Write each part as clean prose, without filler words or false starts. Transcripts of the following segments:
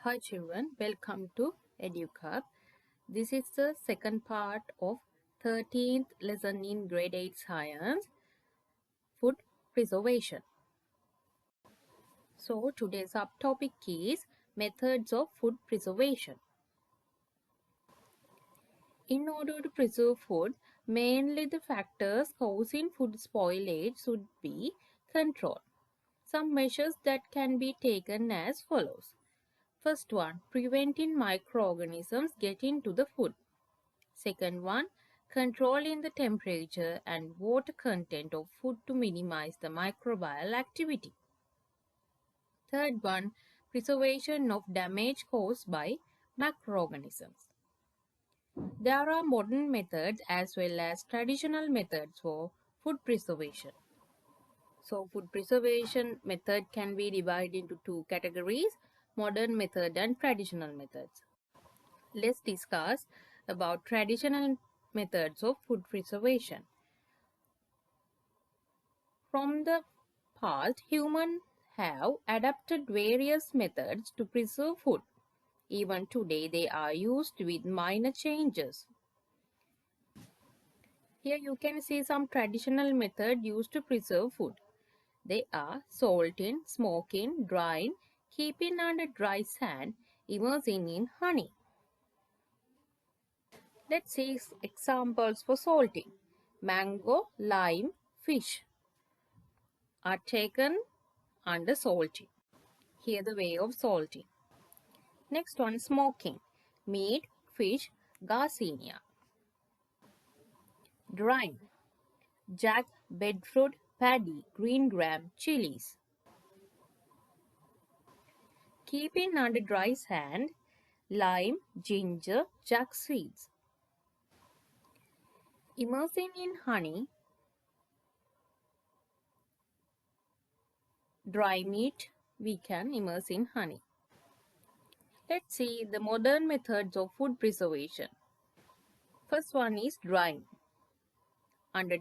Hi children, welcome to EduCub. This is the second part of 13th lesson in grade 8 science, food preservation. So today's subtopic is methods of food preservation. In order to preserve food, mainly the factors causing food spoilage should be controlled. Some measures that can be taken as follows. First one, preventing microorganisms getting to the food. Second one, controlling the temperature and water content of food to minimize the microbial activity. Third one, preservation of damage caused by microorganisms. There are modern methods as well as traditional methods for food preservation. So food preservation method can be divided into two categories, modern method and traditional methods. Let's discuss about traditional methods of food preservation. From the past, humans have adapted various methods to preserve food. Even today, they are used with minor changes. Here you can see some traditional methods used to preserve food. They are salting, smoking, drying, keeping under dry sand, immersing in honey. Let's see examples for salting. Mango, lime, fish are taken under salting. Here the way of salting. Next one, smoking. Meat, fish, garcinia. Drying. Jack, bedfruit, paddy, green gram, chilies. Keeping under dry sand, lime, ginger, jack seeds. Immersing in honey, dry meat we can immerse in honey. Let's see the modern methods of food preservation. First one is drying. Under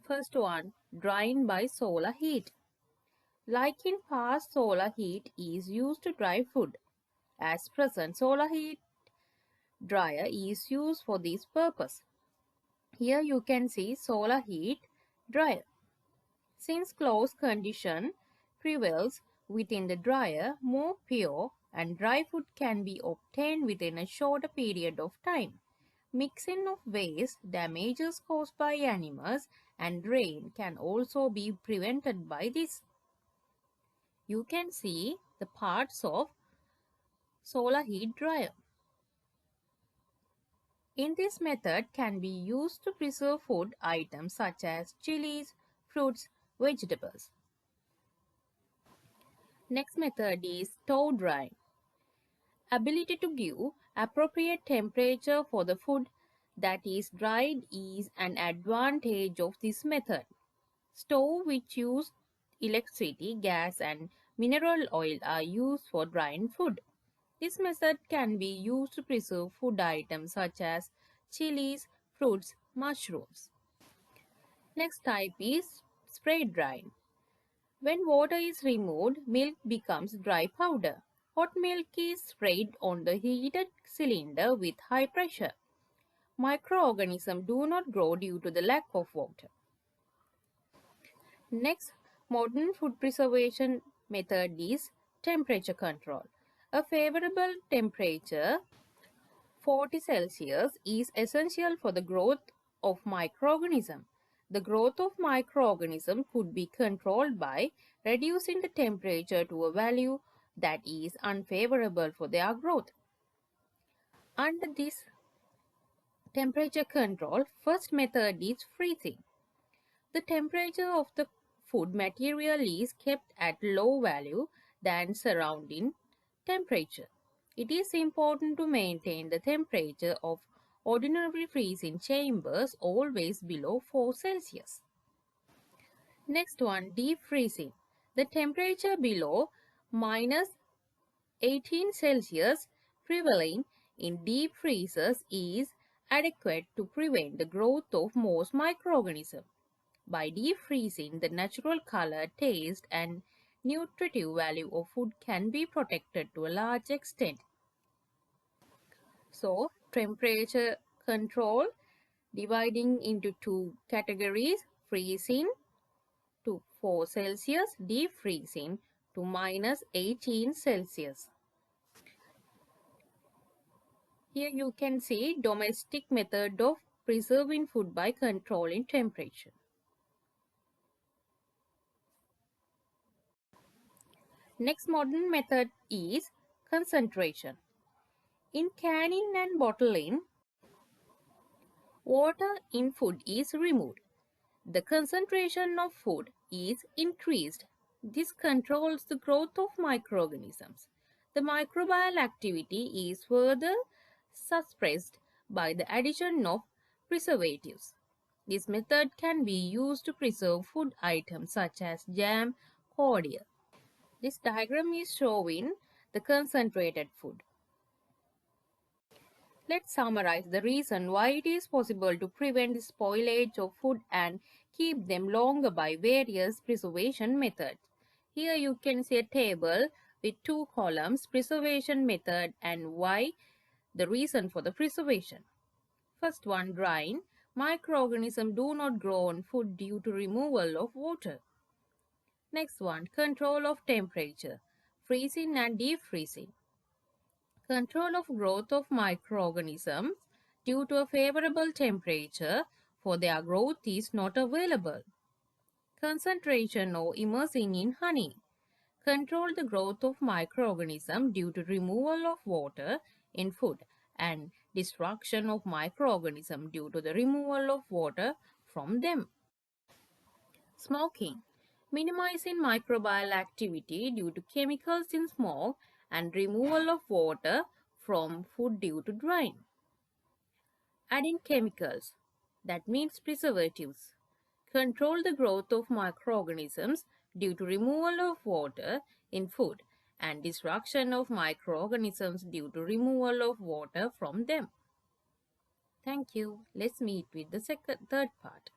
first one, drying by solar heat. Like in past, solar heat is used to dry food. As present, solar heat dryer is used for this purpose. Here you can see solar heat dryer. Since closed condition prevails within the dryer, more pure and dry food can be obtained within a shorter period of time. Mixing of waste, damages caused by animals and rain can also be prevented by this. You can see the parts of solar heat dryer. In this method can be used to preserve food items such as chilies, fruits, vegetables. Next method is store drying. Ability to give appropriate temperature for the food that is dried is an advantage of this method. Stove which use electricity, gas and mineral oil are used for drying food. This method can be used to preserve food items such as chilies, fruits, mushrooms. Next type is spray drying. When water is removed, milk becomes dry powder. Hot milk is sprayed on the heated cylinder with high pressure. Microorganisms do not grow due to the lack of water. Next, modern food preservation method is temperature control. A favorable temperature 40 Celsius is essential for the growth of microorganisms. The growth of microorganisms could be controlled by reducing the temperature to a value that is unfavorable for their growth. Under this temperature control, first method is freezing. The temperature of the food material is kept at low value than surrounding temperature. It is important to maintain the temperature of ordinary freezing chambers always below 4 Celsius. Next one, deep freezing. The temperature below minus 18 Celsius prevailing in deep freezers is adequate to prevent the growth of most microorganisms. By deep freezing, the natural color, taste, and nutritive value of food can be protected to a large extent. So, temperature control dividing into two categories: freezing to 4 Celsius, deep freezing to minus 18 Celsius. Here you can see domestic method of preserving food by controlling temperature. Next modern method is concentration. In canning and bottling, water in food is removed. The concentration of food is increased. This controls the growth of microorganisms. The microbial activity is further suppressed by the addition of preservatives. This method can be used to preserve food items such as jam, cordial. This diagram is showing the concentrated food. Let's summarize the reason why it is possible to prevent the spoilage of food and keep them longer by various preservation methods. Here you can see a table with two columns, preservation method and why, the reason for the preservation. First one, drying. Microorganisms do not grow on food due to removal of water. Next one, control of temperature. Freezing and deep freezing. Control of growth of microorganisms due to a favorable temperature for their growth is not available. Concentration or immersing in honey. Control the growth of microorganisms due to removal of water in food and destruction of microorganisms due to the removal of water from them. Smoking. Minimizing microbial activity due to chemicals in smoke and removal of water from food due to drying. Adding chemicals, that means preservatives. Control the growth of microorganisms due to removal of water in food and destruction of microorganisms due to removal of water from them. Thank you. Let's meet with the third part.